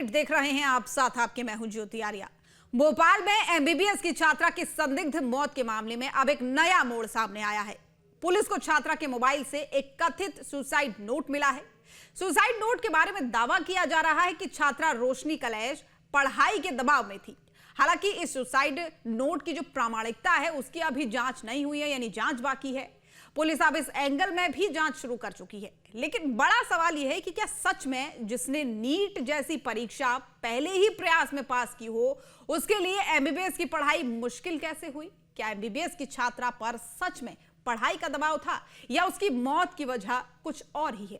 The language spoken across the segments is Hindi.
अपडेट देख रहे हैं आप, साथ आपके मैं हूं ज्योति आर्या। भोपाल में एमबीबीएस की छात्रा की संदिग्ध मौत के मामले में अब एक नया मोड़ सामने आया है। पुलिस को छात्रा के मोबाइल से एक कथित सुसाइड नोट मिला है। सुसाइड नोट के बारे में दावा किया जा रहा है कि छात्रा रोशनी कलेश पढ़ाई के दबाव में थी। हालांकि इस सुसाइड नोट की जो प्रामाणिकता है उसकी अभी जांच नहीं हुई है, यानी जांच बाकी है। पुलिस अब इस एंगल में भी जांच शुरू कर चुकी है। लेकिन बड़ा सवाल यह है कि क्या सच में जिसने नीट जैसी परीक्षा पहले ही प्रयास में पास की हो, उसके लिए एमबीबीएस की पढ़ाई मुश्किल कैसे हुई? क्या एमबीबीएस की छात्रा पर सच में पढ़ाई का दबाव था या उसकी मौत की वजह कुछ और ही है?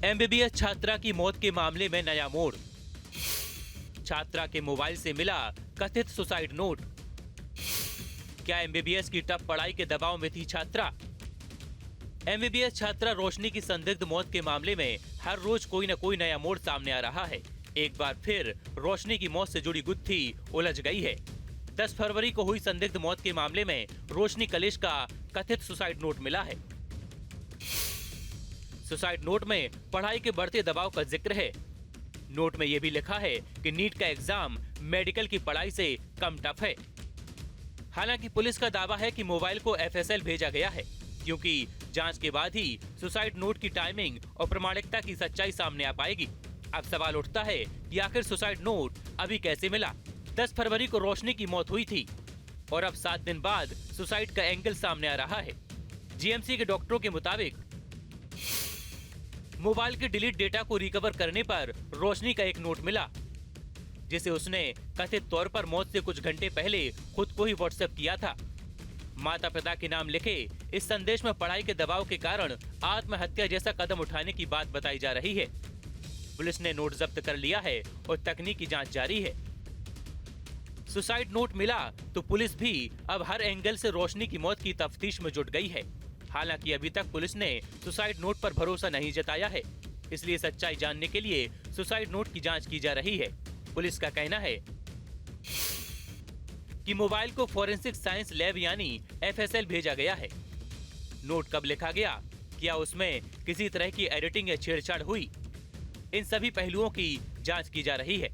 एमबीबीएस छात्रा की मौत के मामले में नया मोड़। छात्रा के मोबाइल से मिला कथित सुसाइड नोट। क्या एमबीबीएस की टफ पढ़ाई के दबाव में थी छात्रा? एमबीबीएस छात्रा रोशनी की संदिग्ध मौत के मामले में हर रोज कोई न कोई नया मोड़ सामने आ रहा है। एक बार फिर रोशनी की मौत से जुड़ी गुत्थी उलझ गई है। 10 फरवरी को हुई संदिग्ध मौत के मामले में रोशनी कलेश का कथित सुसाइड नोट मिला है। सुसाइड नोट में पढ़ाई के बढ़ते दबाव का जिक्र है। नोट में यह भी लिखा है कि नीट का एग्जाम मेडिकल की पढ़ाई से कम टफ है। हालांकि पुलिस का दावा है कि मोबाइल को एफएसएल भेजा गया है, क्योंकि जांच के बाद ही सुसाइड नोट की टाइमिंग और प्रामाणिकता की सच्चाई सामने आ पाएगी। अब सवाल उठता है कि आखिर सुसाइड नोट अभी कैसे मिला? 10 फरवरी को रोशनी की मौत हुई थी और अब 7 दिन बाद सुसाइड का एंगल सामने आ रहा है। जीएमसी के डॉक्टरों के मुताबिक मोबाइल के डिलीट डेटा को रिकवर करने पर रोशनी का एक नोट मिला, जिसे उसने कथित तौर पर मौत से कुछ घंटे पहले खुद को ही व्हाट्सएप किया था। माता पिता के नाम लिखे इस संदेश में पढ़ाई के दबाव के कारण आत्महत्या जैसा कदम उठाने की बात बताई जा रही है। पुलिस ने नोट जब्त कर लिया है और तकनीकी जांच जारी है। सुसाइड नोट मिला तो पुलिस भी अब हर एंगल से रोशनी की मौत की तफ्तीश में जुट गई है। हालांकि अभी तक पुलिस ने सुसाइड नोट पर भरोसा नहीं जताया है, इसलिए सच्चाई जानने के लिए सुसाइड नोट की जांच की जा रही है। पुलिस का कहना है कि मोबाइल को फॉरेंसिक साइंस लैब यानी एफएसएल भेजा गया है। नोट कब लिखा गया, क्या उसमें किसी तरह की एडिटिंग या छेड़छाड़ हुई, इन सभी पहलुओं की जांच की जा रही है।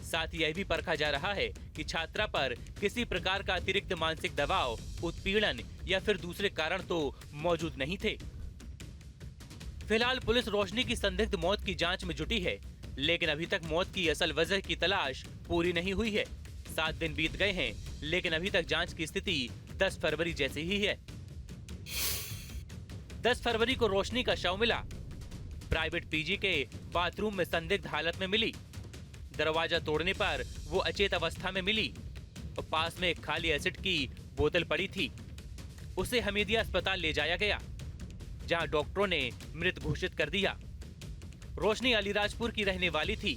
साथ ही यह भी परखा जा रहा है कि छात्रा पर किसी प्रकार का अतिरिक्त मानसिक दबाव, उत्पीड़न या फिर दूसरे कारण तो मौजूद नहीं थे। फिलहाल पुलिस रोशनी की संदिग्ध मौत की जांच में जुटी है, लेकिन अभी तक मौत की असल वजह की तलाश पूरी नहीं हुई है। 7 दिन बीत गए हैं, लेकिन अभी तक जांच की स्थिति 10 फरवरी जैसी ही है। 10 फरवरी को रोशनी का शव मिला। प्राइवेट पीजी के बाथरूम में संदिग्ध हालत में मिली। दरवाजा तोड़ने पर वो अचेत अवस्था में मिली और पास में एक खाली एसिड की बोतल पड़ी थी। उसे हमीदिया अस्पताल ले जाया गया, जहां डॉक्टरों ने मृत घोषित कर दिया। रोशनी अलीराजपुर की रहने वाली थी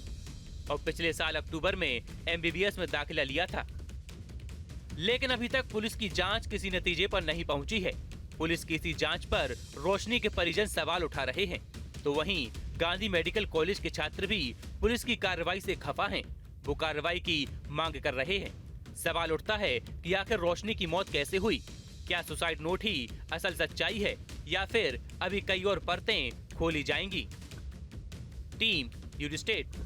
और पिछले साल अक्टूबर में एमबीबीएस में दाखिला लिया था। लेकिन अभी तक पुलिस की जांच किसी नतीजे पर नहीं पहुंची है। पुलिस की इसी जांच पर रोशनी के परिजन सवाल उठा रहे हैं, तो वहीं गांधी मेडिकल कॉलेज के छात्र भी पुलिस की कार्रवाई से खफा हैं। वो कार्रवाई की मांग कर रहे हैं। सवाल उठता है कि आखिर रोशनी की मौत कैसे हुई? क्या सुसाइड नोट ही असल सच्चाई है या फिर अभी कई और परतें खोली जाएंगी? टीम यूडी स्टेट।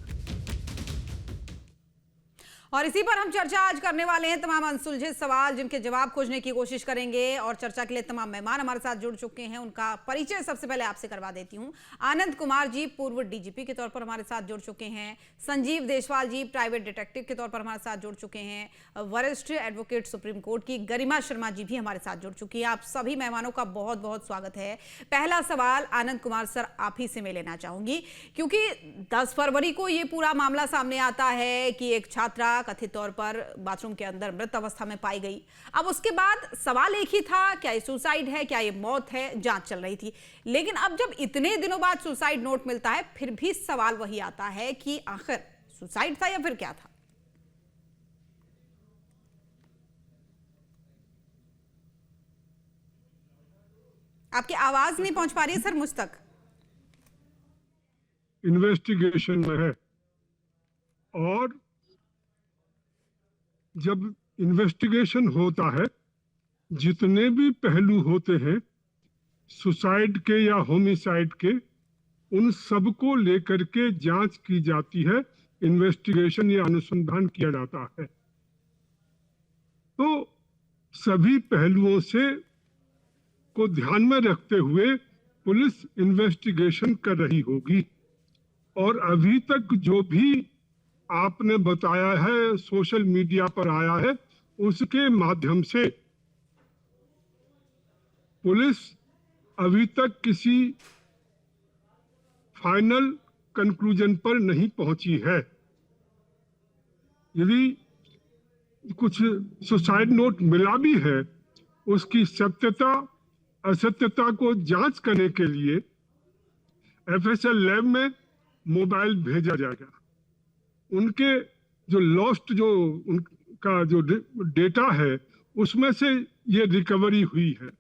और इसी पर हम चर्चा आज करने वाले हैं। तमाम अनसुलझे सवाल जिनके जवाब खोजने की कोशिश करेंगे और चर्चा के लिए तमाम मेहमान हमारे साथ जुड़ चुके हैं। उनका परिचय सबसे पहले आपसे करवा देती हूं। आनंद कुमार जी पूर्व डीजीपी के तौर पर हमारे साथ जुड़ चुके हैं। संजीव देशवाल जी प्राइवेट डिटेक्टिव के तौर पर हमारे साथ जुड़ चुके हैं। वरिष्ठ एडवोकेट सुप्रीम कोर्ट की गरिमा शर्मा जी भी हमारे साथ जुड़ चुकी है। आप सभी मेहमानों का बहुत बहुत स्वागत है। पहला सवाल आनंद कुमार सर आप ही से मैं लेना चाहूंगी, क्योंकि 10 फरवरी को ये पूरा मामला सामने आता है कि एक छात्रा कथित तौर पर बाथरूम के अंदर मृत अवस्था में पाई गई। अब उसके बाद सवाल एक ही था, क्या ये सुसाइड है, क्या ये मौत है? जांच चल रही थी। लेकिन अब जब इतने दिनों बाद सुसाइड नोट मिलता है, फिर भी सवाल वही आता है कि आखिर सुसाइड था या फिर क्या था? आपकी आवाज नहीं पहुंच पा रही है सर मुझ तक। इन्वेस्टिगेशन में है और जब इन्वेस्टिगेशन होता है जितने भी पहलू होते हैं सुसाइड के या होमिसाइड के, उन सबको लेकर के जांच की जाती है, इन्वेस्टिगेशन या अनुसंधान किया जाता है। तो सभी पहलुओं से को ध्यान में रखते हुए पुलिस इन्वेस्टिगेशन कर रही होगी। और अभी तक जो भी आपने बताया है, सोशल मीडिया पर आया है, उसके माध्यम से पुलिस अभी तक किसी फाइनल कंक्लूजन पर नहीं पहुंची है। यदि कुछ सुसाइड नोट मिला भी है, उसकी सत्यता असत्यता को जांच करने के लिए एफएसएल लैब में मोबाइल भेजा जाएगा। उनके जो लॉस्ट जो उनका जो डेटा है उसमें से ये रिकवरी हुई है।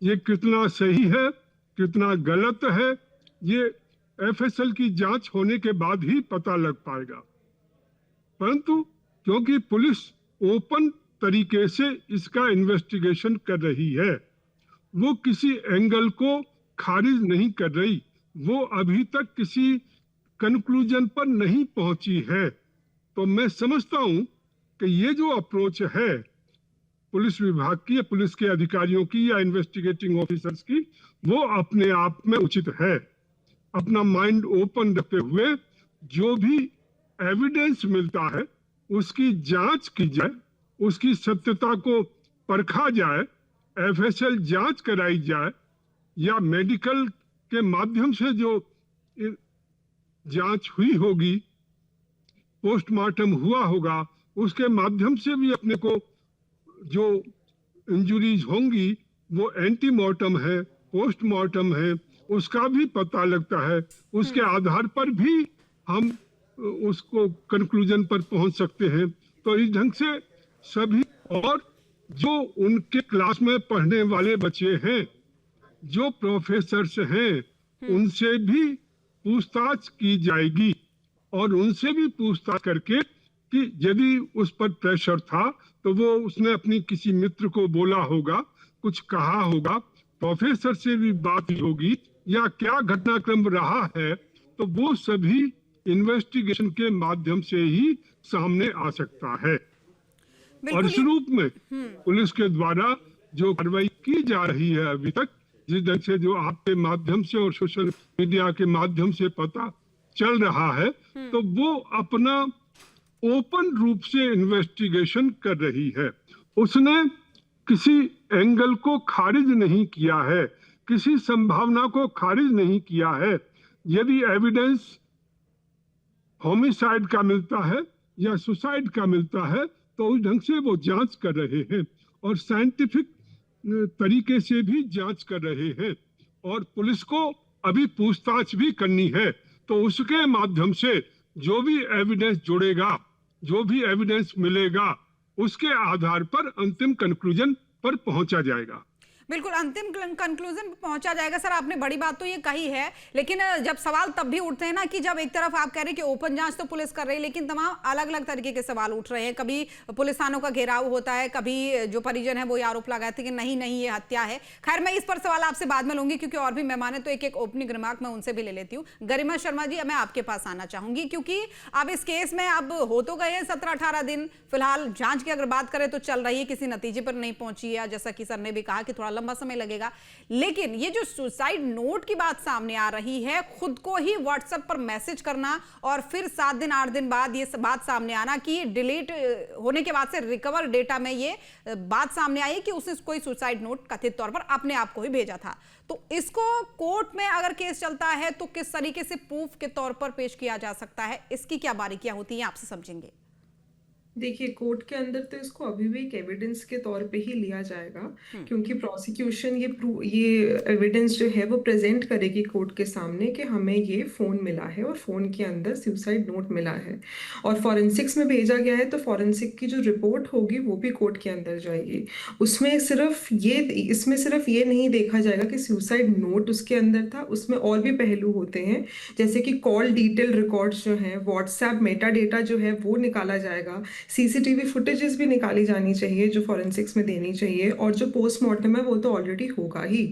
ये कितना सही है कितना गलत है, ये एफएसएल की जांच होने के बाद ही पता लग पाएगा। परंतु क्योंकि पुलिस ओपन तरीके से इसका इन्वेस्टिगेशन कर रही है, वो किसी एंगल को खारिज नहीं कर रही, वो अभी तक किसी कंक्लूजन पर नहीं पहुंची है। तो मैं समझता हूं कि ये जो अप्रोच है पुलिस विभाग की या पुलिस के अधिकारियों की या इन्वेस्टिगेटिंग ऑफिसर्स की, वो अपने आप में उचित है। अपना माइंड ओपन रखते हुए जो भी एविडेंस मिलता है उसकी जांच की जाए, उसकी सत्यता को परखा जाए, एफएसएल जांच कराई जाए या मेडिकल के माध्यम से जो जांच हुई होगी, पोस्टमार्टम हुआ होगा, उसके माध्यम से भी अपने को जो इंजुरीज होंगी वो एंटीमॉर्टम है, पोस्टमार्टम है, उसका भी पता लगता है। उसके आधार पर भी हम उसको कंक्लूजन पर पहुंच सकते हैं। तो इस ढंग से सभी, और जो उनके क्लास में पढ़ने वाले बच्चे हैं, जो प्रोफेसर्स हैं, उनसे भी पूछताछ की जाएगी और उनसे भी पूछताछ करके कि यदि उस पर प्रेशर था तो वो उसने अपनी किसी मित्र को बोला होगा, कुछ कहा होगा, प्रोफेसर से भी बात होगी या क्या घटनाक्रम रहा है, तो वो सभी इन्वेस्टिगेशन के माध्यम से ही सामने आ सकता है। और इस रूप में पुलिस के द्वारा जो कार्रवाई की जा रही है अभी तक, जिस ढंग से जो आपके माध्यम से और सोशल मीडिया के माध्यम से पता चल रहा है, तो वो अपना ओपन रूप से इन्वेस्टिगेशन कर रही है। उसने किसी एंगल को खारिज नहीं किया है, किसी संभावना को खारिज नहीं किया है। यदि एविडेंस होमिसाइड का मिलता है या सुसाइड का मिलता है तो उस ढंग से वो जांच कर रहे हैं और साइंटिफिक तरीके से भी जांच कर रहे हैं। और पुलिस को अभी पूछताछ भी करनी है, तो उसके माध्यम से जो भी एविडेंस जुड़ेगा, जो भी एविडेंस मिलेगा, उसके आधार पर अंतिम कंक्लूजन पर पहुंचा जाएगा। बिल्कुल अंतिम कंक्लूजन पे पहुंचा जाएगा। सर आपने बड़ी बात तो ये कही है, लेकिन जब सवाल तब भी उठते हैं ना कि जब एक तरफ आप कह रहे हैं कि ओपन जांच तो पुलिस कर रही है, लेकिन तमाम अलग अलग तरीके के सवाल उठ रहे हैं। कभी पुलिस थानों का घेराव होता है, कभी जो परिजन है वो ये आरोप लगाते हैं कि नहीं नहीं ये हत्या है। खैर मैं इस पर सवाल आपसे बाद में लूंगी क्योंकि और भी मेहमान है, तो एक एक ओपनिंग रिमार्क मैं उनसे भी ले लेती हूँ। गरिमा शर्मा जी, मैं आपके पास आना चाहूंगी क्योंकि अब इस केस में अब हो तो गए 17-18 दिन, फिलहाल जांच की अगर बात करें तो चल रही है, किसी नतीजे पर नहीं पहुंची है। जैसा कि सर ने भी कहा कि थोड़ा लंबा समय लगेगा, लेकिन ये जो सुसाइड नोट की बात सामने आ रही है, खुद को ही व्हाट्सएप पर मैसेज करना और फिर 7 दिन 8 दिन बाद ये बात सामने आना कि डिलीट होने के बाद से रिकवर डेटा में ये बात सामने आई कि उसने कोई सुसाइड नोट कथित तौर पर अपने आप को ही भेजा था। तो इसको कोर्ट में अगर केस चलता है तो किस तरीके से प्रूफ के तौर पर पेश किया जा सकता है, इसकी क्या बारीकियां होती हैं, आपसे समझेंगे। देखिए, कोर्ट के अंदर तो इसको अभी भी एक एविडेंस के तौर पे ही लिया जाएगा, क्योंकि प्रोसिक्यूशन ये एविडेंस जो है वो प्रेजेंट करेगी कोर्ट के सामने कि हमें ये फ़ोन मिला है और फ़ोन के अंदर सुसाइड नोट मिला है और फॉरेंसिक्स में भेजा गया है, तो फॉरेंसिक की जो रिपोर्ट होगी वो भी कोर्ट के अंदर जाएगी। इसमें सिर्फ ये नहीं देखा जाएगा कि सुसाइड नोट उसके अंदर था, उसमें और भी पहलू होते हैं, जैसे कि कॉल डिटेल रिकॉर्ड्स जो हैं, व्हाट्सएप मेटा डेटा जो है वो निकाला जाएगा, सीसीटीवी फुटेजेस भी निकाली जानी चाहिए जो फॉरेंसिक्स में देनी चाहिए, और जो पोस्टमार्टम है वो तो ऑलरेडी होगा ही,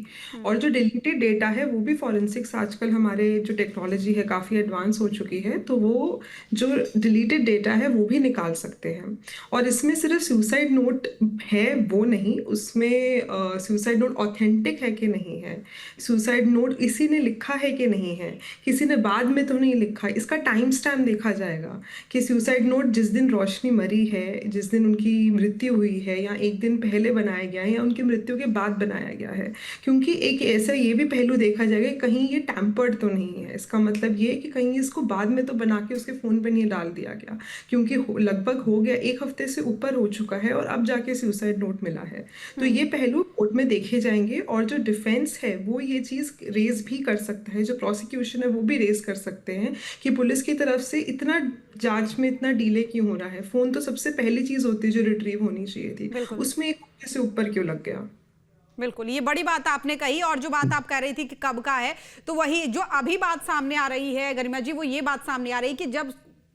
और जो डिलीटेड डेटा है वो भी फॉरेंसिक्स, आजकल हमारे जो टेक्नोलॉजी है काफ़ी एडवांस हो चुकी है, तो वो जो डिलीटेड डेटा है वो भी निकाल सकते हैं। और इसमें सिर्फ सुसाइड नोट है वो नहीं, उसमें सुसाइड नोट ऑथेंटिक है कि नहीं है, सुसाइड नोट इसी ने लिखा है कि नहीं है, किसी ने बाद में तो नहीं लिखा, इसका टाइम स्टैम्प देखा जाएगा कि सुसाइड नोट जिस दिन रोशनी मरी है, जिस दिन उनकी मृत्यु हुई है, या एक दिन पहले बनाया गया है या उनकी मृत्यु के बाद बनाया गया है। क्योंकि एक ऐसा ये भी पहलू देखा जाएगा कि कहीं ये टैम्पर्ड तो नहीं है, इसका मतलब ये है कि कहीं इसको बाद में तो बना के उसके फ़ोन पे नहीं डाल दिया गया, क्योंकि लगभग हो गया 1 हफ्ते से ऊपर हो चुका है और अब जाके सुसाइड नोट मिला है। तो ये पहलू कोर्ट में देखे जाएंगे, और जो डिफेंस है वो ये चीज़ रेज भी कर सकता है, जो प्रोसिक्यूशन है वो भी रेज कर सकते हैं कि पुलिस की तरफ से इतना जांच में इतना डिले क्यों हो रहा है, फोन तो सबसे पहली चीज होती है जो रिट्रीव होनी चाहिए थी, बिल्कुल। उसमें 1 हफ्ते से ऊपर क्यों लग गया। बिल्कुल, ये बड़ी बात आपने कही। और जो बात आप कह रही थी कि कब का है, तो वही जो अभी बात सामने आ रही है गरिमा जी, वो ये बात सामने आ रही कि जब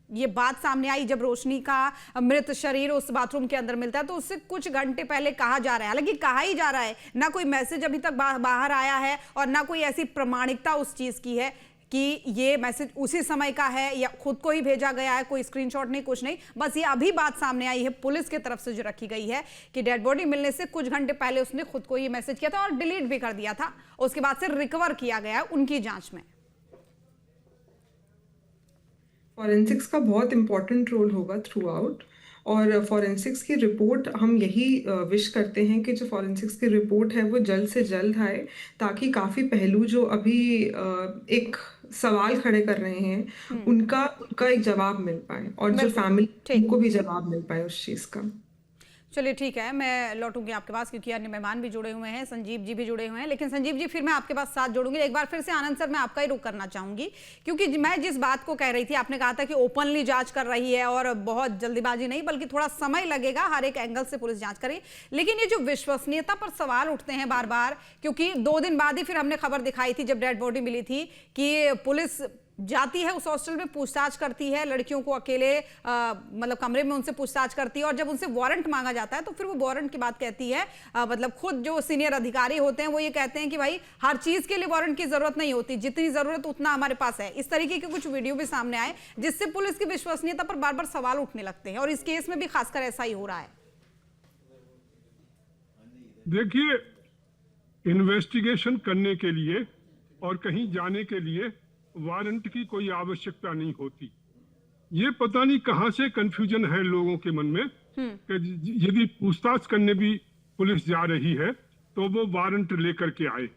ये बात सामने आई, जब रोशनी का मृत शरीर उस बाथरूम के अंदर मिलता है, तो उससे कुछ घंटे पहले कहा जा रहा है, हालांकि कहा ही जा रहा है, ना कोई मैसेज अभी तक बाहर आया है और ना कोई ऐसी प्रमाणिकता उस चीज की है कि ये मैसेज उसी समय का है या खुद को ही भेजा गया है, कोई स्क्रीनशॉट नहीं, कुछ नहीं। बस ये अभी बात सामने आई है पुलिस की तरफ से जो रखी गई है कि डेड बॉडी मिलने से कुछ घंटे पहले उसने खुद को ये मैसेज किया था और डिलीट भी कर दिया था, उसके बाद से रिकवर किया गया है उनकी जांच में। फॉरेंसिक्स का बहुत इंपॉर्टेंट रोल होगा थ्रू आउट, और फॉरेंसिक्स की रिपोर्ट हम यही विश करते हैं कि जो फॉरेंसिक्स की रिपोर्ट है वो जल्द से जल्द आए, ताकि काफ़ी पहलू जो अभी एक सवाल खड़े कर रहे हैं उनका एक जवाब मिल पाए, और जो फैमिली को भी जवाब मिल पाए उस चीज़ का। चलिए ठीक है, मैं लौटूंगी आपके पास क्योंकि अन्य मेहमान भी जुड़े हुए हैं, संजीव जी भी जुड़े हुए हैं, लेकिन संजीव जी फिर मैं आपके पास साथ जोड़ूंगी। एक बार फिर से आनंद सर मैं आपका ही रुख करना चाहूंगी, क्योंकि मैं जिस बात को कह रही थी, आपने कहा था कि ओपनली जांच कर रही है और बहुत जल्दीबाजी नहीं, बल्कि थोड़ा समय लगेगा, हर एक एंगल से पुलिस जांच करे। लेकिन ये जो विश्वसनीयता पर सवाल उठते हैं बार बार, क्योंकि 2 दिन बाद ही फिर हमने खबर दिखाई थी जब डेड बॉडी मिली थी कि पुलिस जाती है उस हॉस्टल में, पूछताछ करती है लड़कियों को, अकेले मतलब कमरे में उनसे पूछताछ करती है, और जब उनसे वारंट मांगा जाता है तो फिर वो वारंट की बात कहती है, मतलब खुद जो सीनियर अधिकारी होते हैं वो ये कहते हैं कि भाई हर चीज के लिए वारंट की जरूरत नहीं होती, जितनी जरूरत उतना हमारे पास है। इस तरीके के कुछ वीडियो भी सामने आए जिससे पुलिस की विश्वसनीयता पर बार बार सवाल उठने लगते हैं, और इस केस में भी खासकर ऐसा ही हो रहा है। देखिए, इन्वेस्टिगेशन करने के लिए और कहीं जाने के लिए वारंट की कोई आवश्यकता नहीं होती। ये पता नहीं कहां से कंफ्यूजन है लोगों के मन में कि यदि पूछताछ करने भी पुलिस जा रही है तो वो वारंट लेकर के आए।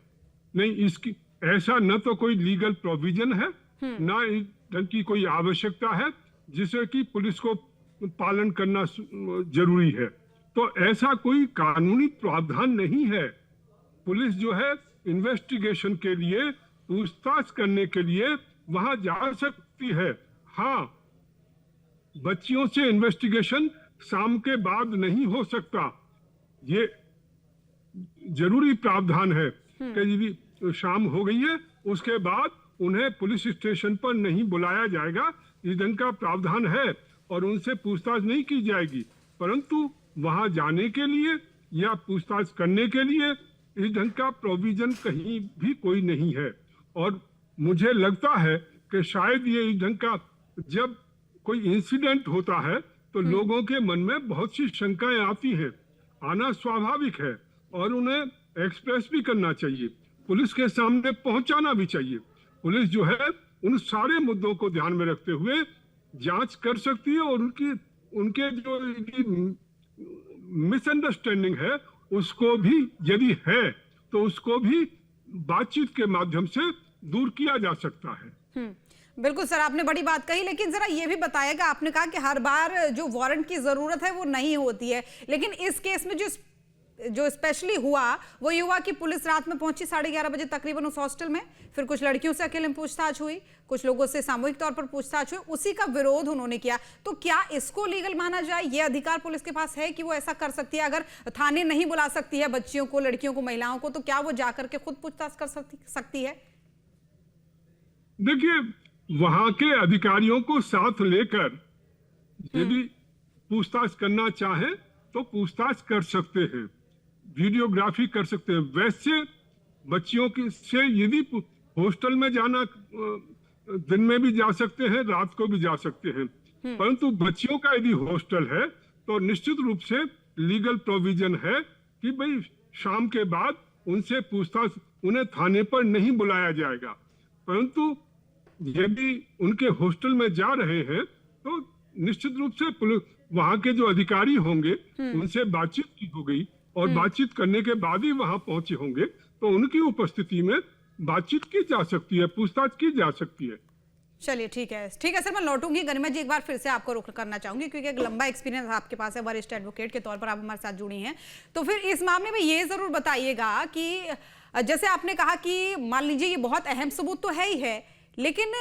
नहीं, इसकी ऐसा न तो कोई लीगल प्रोविजन है, ना इस ढंग की कोई आवश्यकता है जिसे कि पुलिस को पालन करना जरूरी है। तो ऐसा कोई कानूनी प्रावधान नहीं है। पुलिस जो है इन्वेस्टिगेशन के लिए, पूछताछ करने के लिए वहां जा सकती है। हाँ, बच्चियों से इन्वेस्टिगेशन शाम के बाद नहीं हो सकता, ये जरूरी प्रावधान है कि यदि शाम हो गई है उसके बाद उन्हें पुलिस स्टेशन पर नहीं बुलाया जाएगा, इस ढंग का प्रावधान है, और उनसे पूछताछ नहीं की जाएगी। परंतु वहां जाने के लिए या पूछताछ करने के लिए इस ढंग का प्रोविजन कहीं भी कोई नहीं है। और मुझे लगता है कि शायद ये इस ढंग का जब कोई इंसिडेंट होता है तो लोगों के मन में बहुत सी शंकाएं आती हैं, आना स्वाभाविक है, और उन्हें एक्सप्रेस भी करना चाहिए, पुलिस के सामने पहुंचाना भी चाहिए। पुलिस जो है उन सारे मुद्दों को ध्यान में रखते हुए जांच कर सकती है, और उनके जो मिसअंडरस्टैंडिंग है उसको भी यदि है तो उसको भी बातचीत के माध्यम से दूर किया जा सकता है। बिल्कुल सर, आपने बड़ी बात कही, लेकिन जरा ये भी बताइएगा, आपने कहा कि हर बार जो वारंट की जरूरत है वो नहीं होती है, लेकिन इस केस में जो स्पेशली हुआ वो ये हुआ कि पुलिस रात में पहुंची 11:30 बजे तकरीबन उस हॉस्टल में, फिर कुछ लड़कियों से अकेले में पूछताछ हुई, कुछ लोगों से सामूहिक तौर पर पूछताछ हुई, उसी का विरोध उन्होंने किया। तो क्या इसको लीगल माना जाए? ये अधिकार पुलिस के पास है कि वो ऐसा कर सकती है? अगर थाने नहीं बुला सकती है बच्चियों को, लड़कियों को, महिलाओं को, तो क्या वो जाकर के खुद पूछताछ कर सकती है? देखिए, वहां के अधिकारियों को साथ लेकर यदि पूछताछ करना चाहें तो पूछताछ कर सकते हैं, वीडियोग्राफी कर सकते हैं। वैसे बच्चियों की से यदि हॉस्टल में जाना दिन में भी जा सकते हैं, रात को भी जा सकते हैं, परंतु बच्चियों का यदि हॉस्टल है तो निश्चित रूप से लीगल प्रोविजन है कि भाई शाम के बाद उनसे पूछताछ, उन्हें थाने पर नहीं बुलाया जाएगा। परंतु यदि उनके हॉस्टल में जा रहे हैं तो निश्चित रूप से पुलिस, वहां के जो अधिकारी होंगे उनसे बातचीत की हो गई और बातचीत करने के बाद ही वहां पहुंचे होंगे, तो उनकी उपस्थिति में बातचीत की जा सकती है, पूछताछ की जा सकती है। चलिए ठीक है सर, मैं लौटूंगी। गरिमा जी, एक बार फिर से आपको रुख करना चाहूंगी क्योंकि एक लंबा एक्सपीरियंस आपके पास है, वरिष्ठ एडवोकेट के तौर पर आप हमारे साथ जुड़ी हैं। तो फिर इस मामले में ये जरूर बताइएगा कि जैसे आपने कहा कि मान लीजिए ये बहुत अहम सबूत तो है ही है, लेकिन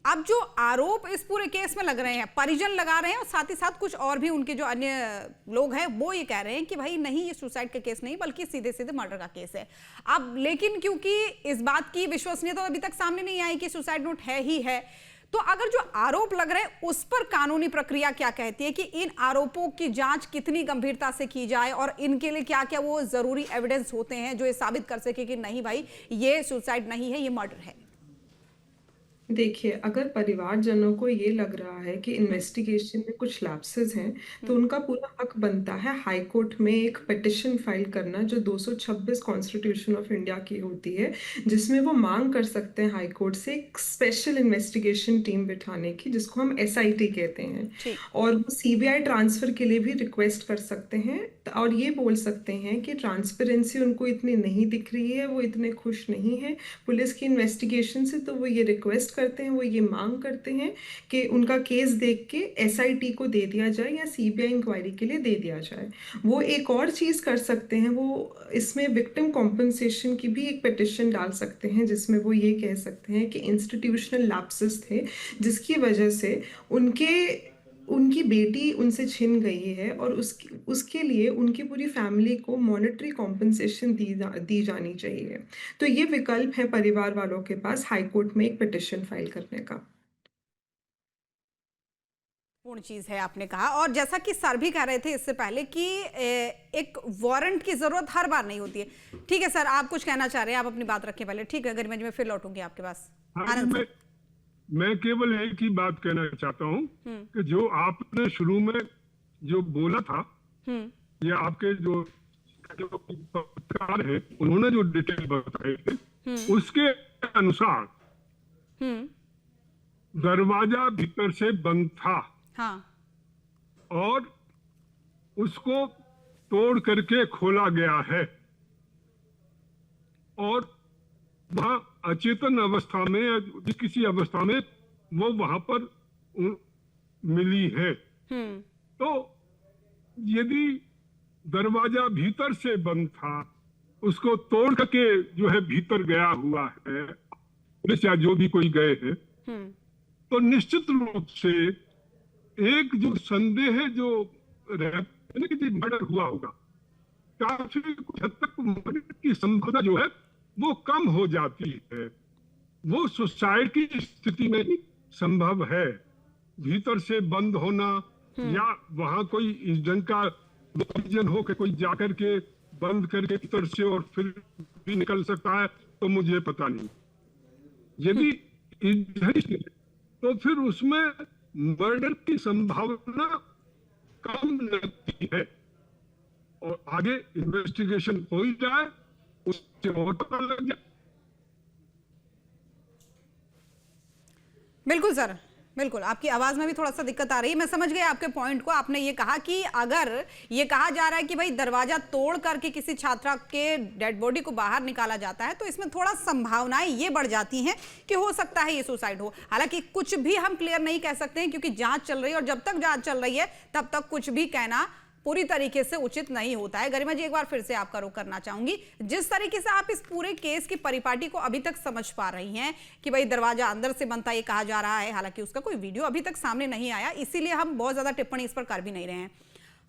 अब जो आरोप इस पूरे केस में लग रहे हैं, परिजन लगा रहे हैं और साथ ही साथ कुछ और भी उनके जो अन्य लोग हैं वो ये कह रहे हैं कि भाई नहीं, ये सुसाइड का केस नहीं बल्कि सीधे सीधे मर्डर का केस है। अब लेकिन क्योंकि इस बात की विश्वसनीयता अभी तक सामने नहीं आई कि सुसाइड नोट है ही है, तो अगर जो आरोप लग रहे हैं उस पर कानूनी प्रक्रिया क्या कहती है कि इन आरोपों की जांच कितनी गंभीरता से की जाए और इनके लिए क्या क्या वो जरूरी एविडेंस होते हैं जो ये साबित कर सके कि नहीं भाई ये सुसाइड नहीं है, ये मर्डर है। देखिए, अगर परिवारजनों को ये लग रहा है कि इन्वेस्टिगेशन में कुछ लैप्सेस हैं, तो उनका पूरा हक बनता है हाई कोर्ट में एक पिटिशन फाइल करना जो 226 कॉन्स्टिट्यूशन ऑफ इंडिया की होती है, जिसमें वो मांग कर सकते हैं हाई कोर्ट से एक स्पेशल इन्वेस्टिगेशन टीम बिठाने की, जिसको हम SIT कहते हैं, और वो CBI ट्रांसफर के लिए भी रिक्वेस्ट कर सकते हैं और ये बोल सकते हैं कि ट्रांसपेरेंसी उनको इतनी नहीं दिख रही है, वो इतने खुश नहीं है पुलिस की इन्वेस्टिगेशन से, तो वो ये रिक्वेस्ट करते हैं, वो ये मांग करते हैं कि उनका केस देख के SIT को दे दिया जाए या CBI इंक्वायरी के लिए दे दिया जाए। वो एक और चीज़ कर सकते हैं, वो इसमें विक्टिम कॉम्पनसेशन की भी एक पिटिशन डाल सकते हैं, जिसमें वो ये कह सकते हैं कि इंस्टीट्यूशनल लैप्सेस थे जिसकी वजह से उनकी बेटी उनसे छिन गई है और उसके लिए उनकी पूरी फैमिली को मॉनेटरी कॉम्पनसेशन दी जानी चाहिए। तो ये विकल्प है परिवार वालों के पास हाई कोर्ट में एक पिटिशन फाइल करने का। पूर्ण चीज है आपने कहा, और जैसा कि सर भी कह रहे थे इससे पहले कि एक वारंट की जरूरत हर बार नहीं होती है। ठीक है सर, आप कुछ कहना चाह रहे हैं, आप अपनी बात रखें पहले। ठीक है गरिमा जी, मैं फिर लौटूंगी आपके पास। मैं केवल एक ही बात कहना चाहता हूँ कि जो आपने शुरू में जो बोला था, ये आपके जो पत्रकार हैं उन्होंने जो डिटेल बताए थे, उसके अनुसार दरवाजा भीतर से बंद था। हाँ। और उसको तोड़ करके खोला गया है और वहां अचेतन अवस्था में या किसी अवस्था में वो वहां पर मिली है। तो यदि दरवाजा भीतर से बंद था, उसको तोड़ करके जो है भीतर गया हुआ है, पुलिस या जो भी कोई गए हैं, तो निश्चित रूप से एक जो संदेह है जो कि मर्डर हुआ होगा, काफी कुछ हद तक मर्डर की संभावना जो है वो कम हो जाती है। वो सुसाइड की स्थिति में ही संभव है। भीतर से बंद होना या वहां कोई इस ढंग का रीजन हो कि कोई जाकर के बंद करके भीतर से और फिर भी निकल सकता है, तो मुझे पता नहीं। यदि तो फिर उसमें मर्डर की संभावना कम लगती है और आगे इन्वेस्टिगेशन हो ही जाए, उससे और पता लग जाए। बिल्कुल सर, बिल्कुल आपकी आवाज में भी थोड़ा सा दिक्कत आ रही है। मैं समझ गई आपके पॉइंट को। आपने ये कहा कि अगर ये कहा जा रहा है कि भाई दरवाजा तोड़ करके किसी छात्रा के डेड बॉडी को बाहर निकाला जाता है, तो इसमें थोड़ा संभावनाएं ये बढ़ जाती हैं कि हो सकता है ये सुसाइड हो। हालांकि कुछ भी हम क्लियर नहीं कह सकते हैं क्योंकि जांच चल रही है और जब तक जांच चल रही है तब तक कुछ भी कहना पूरी तरीके से उचित नहीं होता है। गरिमा जी, एक बार फिर से आपका रुख करना चाहूंगी। जिस तरीके से आप इस पूरे केस की परिपाटी को अभी तक समझ पा रही हैं कि भाई दरवाजा अंदर से बनता ये कहा जा रहा है, हालांकि उसका कोई वीडियो अभी तक सामने नहीं आया, इसीलिए हम बहुत ज्यादा टिप्पणी इस पर कर भी नहीं रहे हैं।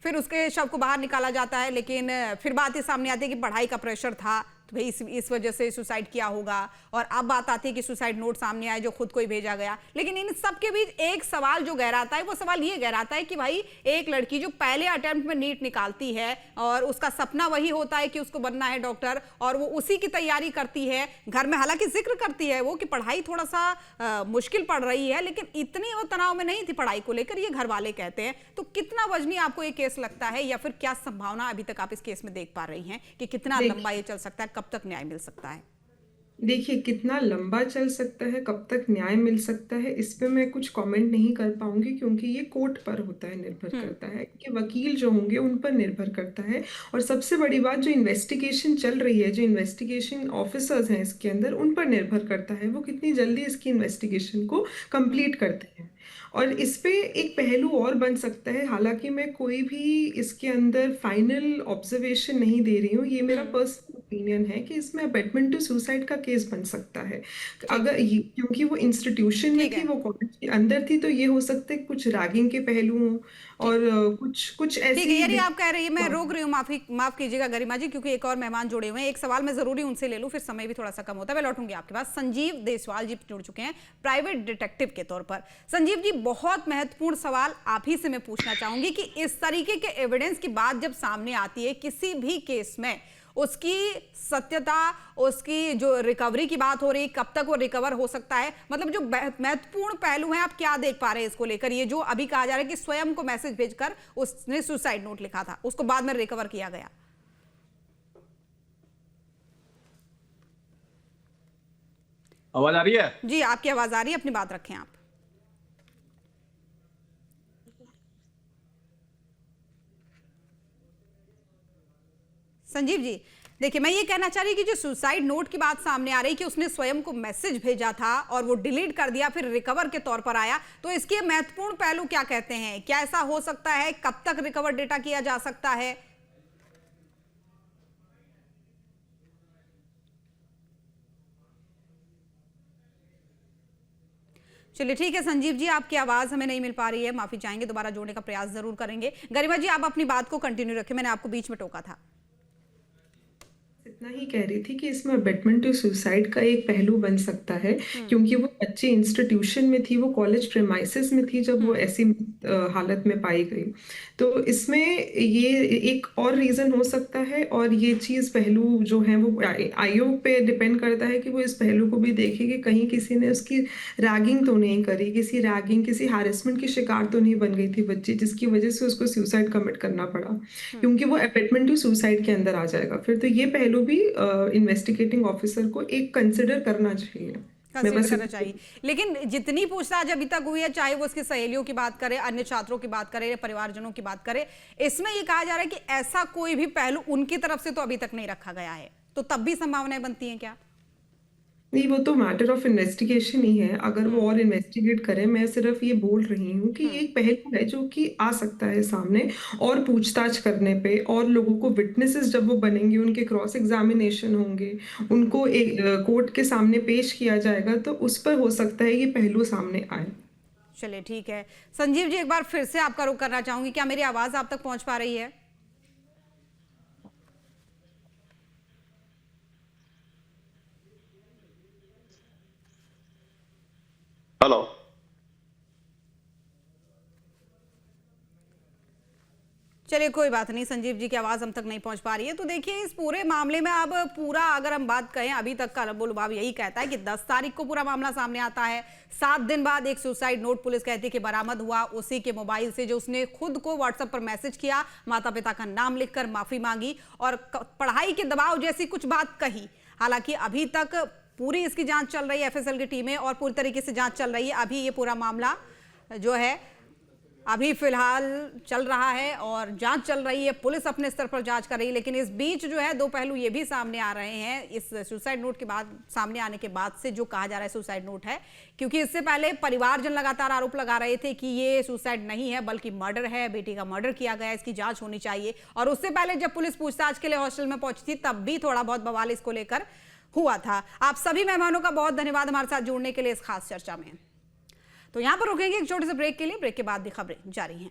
फिर उसके शव को बाहर निकाला जाता है, लेकिन फिर बात ये सामने आती है कि पढ़ाई का प्रेशर था, तो भाई इस वजह से सुसाइड किया होगा। और अब बात आती है कि सुसाइड नोट सामने आए जो खुद को ही भेजा गया। लेकिन इन सब के बीच एक सवाल जो गहराता है, वो सवाल ये गहराता है कि भाई एक लड़की जो पहले अटेम्प्ट में नीट निकालती है और उसका सपना वही होता है कि उसको बनना है डॉक्टर, और वो उसी की तैयारी करती है। घर में हालांकि जिक्र करती है वो कि पढ़ाई थोड़ा सा मुश्किल पड़ रही है, लेकिन इतनी वो तनाव में नहीं थी पढ़ाई को लेकर, ये घर वाले कहते हैं। तो कितना वजनी आपको ये केस लगता है, या फिर क्या संभावना अभी तक आप इस केस में देख पा रही हैं कि कितना लंबा ये चल सकता है, कब तक न्याय मिल सकता है? देखिए, कितना लंबा चल सकता है, कब तक न्याय मिल सकता है, इस पे मैं कुछ कमेंट नहीं कर पाऊंगी, क्योंकि ये कोर्ट पर होता है, निर्भर करता है कि वकील जो होंगे उन पर निर्भर करता है। और सबसे बड़ी बात, जो इन्वेस्टिगेशन चल रही है, जो इन्वेस्टिगेशन ऑफिसर्स हैं इसके अंदर, उन पर निर्भर करता है वो कितनी जल्दी इसकी इन्वेस्टिगेशन को कंप्लीट करते हैं। और इस पे एक पहलू और बन सकता है, हालांकि मैं कोई भी इसके अंदर फाइनल ऑब्जर्वेशन नहीं दे रही हूँ, ये मेरा पर्सनल ओपिनियन है कि इसमें अबेटमेंट टू सुसाइड का केस बन सकता है। क्योंकि वो इंस्टीट्यूशन में थी, वो कॉलेज के अंदर थी, तो ये हो सकता है कुछ रैगिंग के पहलू हों और कुछ ऐसी। ठीक है, यानी आप कह रही है, मैं रोक रही हूँ, माफ कीजिएगा गरिमा जी, क्योंकि एक और मेहमान जुड़े हुए हैं। एक सवाल मैं जरूरी उनसे ले लूं, फिर समय भी थोड़ा सा कम होता है, मैं लौटूंगी आपके पास। संजीव देसवाल जी जुड़ चुके हैं प्राइवेट डिटेक्टिव के तौर पर। संजीव जी, बहुत महत्वपूर्ण सवाल आप ही से मैं पूछना चाहूंगी कि इस तरीके के एविडेंस की बात जब सामने आती है किसी भी केस में, उसकी सत्यता, उसकी जो रिकवरी की बात हो रही, कब तक वो रिकवर हो सकता है, मतलब जो महत्वपूर्ण पहलू हैं, आप क्या देख पा रहे हैं इसको लेकर? ये जो अभी कहा जा रहा है कि स्वयं को मैसेज भेजकर उसने सुसाइड नोट लिखा था, उसको बाद में रिकवर किया गया। आवाज आ रही है? जी, आपकी आवाज आ रही है, अपनी बात रखें आप। संजीव जी, देखिए, मैं ये कहना चाह रही कि जो सुसाइड नोट की बात सामने आ रही कि उसने स्वयं को मैसेज भेजा था और वो डिलीट कर दिया, फिर रिकवर के तौर पर आया, तो इसके महत्वपूर्ण पहलू क्या कहते हैं? क्या ऐसा हो सकता है? कब तक रिकवर डेटा किया जा सकता है? चलिए ठीक है संजीव जी, आपकी आवाज हमें नहीं मिल पा रही है, माफी चाहेंगे, दोबारा जोड़ने का प्रयास जरूर करेंगे। गरिमा जी, आप अपनी बात को कंटिन्यू रखें, मैंने आपको बीच में टोका था। इतना ही कह रही थी कि इसमें अबेटमेंट टू सुसाइड का एक पहलू बन सकता है, क्योंकि वो बच्ची इंस्टीट्यूशन में थी, वो कॉलेज प्रेमाइसेस में थी जब वो ऐसी हालत में पाई गई। तो इसमें ये एक और रीजन हो सकता है, और ये चीज पहलू जो है वो आयोग पे डिपेंड करता है कि वो इस पहलू को भी देखे कि कहीं किसी ने उसकी रैगिंग तो नहीं करी, किसी हैरेसमेंट की शिकार तो नहीं बन गई थी बच्ची, जिसकी वजह से उसको सुसाइड कमिट करना पड़ा, क्योंकि वो अबेटमेंट टू सुसाइड के अंदर आ जाएगा फिर। तो ये पहलू भी इन्वेस्टिगेटिंग ऑफिसर को एक कंसिडर करना चाहिए। लेकिन जितनी पूछताछ अभी तक हुई है, चाहे वो उसकी सहेलियों की बात करें, अन्य छात्रों की बात करें, परिवारजनों की बात करें, इसमें ये कहा जा रहा है कि ऐसा कोई भी पहलू उनकी तरफ से तो अभी तक नहीं रखा गया है, तो तब भी संभावनाएं बनती हैं क्या? नहीं, वो तो मैटर ऑफ इन्वेस्टिगेशन ही है, अगर वो और इन्वेस्टिगेट करें। मैं सिर्फ ये बोल रही हूँ कि एक पहलू है जो कि आ सकता है सामने, और पूछताछ करने पे, और लोगों को विटनेसेस जब वो बनेंगे, उनके क्रॉस एग्जामिनेशन होंगे, उनको एक कोर्ट के सामने पेश किया जाएगा, तो उस पर हो सकता है ये पहलू सामने आए। चलिए ठीक है संजीव जी, एक बार फिर से आपका रुख करना चाहूंगी, क्या मेरी आवाज आप तक पहुंच पा रही है? हेलो। चलिए कोई बात नहीं, संजीव जी की आवाज हम तक नहीं पहुंच पा रही है। तो देखिए, इस पूरे मामले में अब पूरा अगर हम बात करें, अभी तक का रब्बुल-लुबाब यही कहता है कि 10 तारीख को पूरा मामला सामने आता है। 7 दिन बाद एक सुसाइड नोट पुलिस कहती है कि बरामद हुआ उसी के मोबाइल से, जो उसने खुद को व्हाट्सएप पर मैसेज किया, माता पिता का नाम लिखकर माफी मांगी और पढ़ाई के दबाव जैसी कुछ बात कही। हालांकि अभी तक पूरी इसकी जांच चल रही है एफएसएल की टीमें, और पूरी तरीके से जांच चल रही है। अभी ये पूरा मामला जो है अभी फिलहाल चल रहा है और जांच चल रही है, पुलिस अपने स्तर पर जांच कर रही है। लेकिन इस बीच जो है 2 पहलू ये भी सामने आ रहे हैं इस सुसाइड नोट के बाद, सामने आने के बाद से, जो कहा जा रहा है सुसाइड नोट है, क्योंकि इससे पहले परिवारजन लगातार आरोप लगा रहे थे कि ये सुसाइड नहीं है बल्कि मर्डर है, बेटी का मर्डर किया गया, इसकी जांच होनी चाहिए। और उससे पहले जब पुलिस पूछताछ के लिए हॉस्टल में पहुंची थी, तब भी थोड़ा बहुत बवाल इसको लेकर हुआ था। आप सभी मेहमानों का बहुत धन्यवाद हमारे साथ जुड़ने के लिए इस खास चर्चा में। तो यहां पर रुकेंगे एक छोटे से ब्रेक के लिए, ब्रेक के बाद भी खबरें जारी हैं।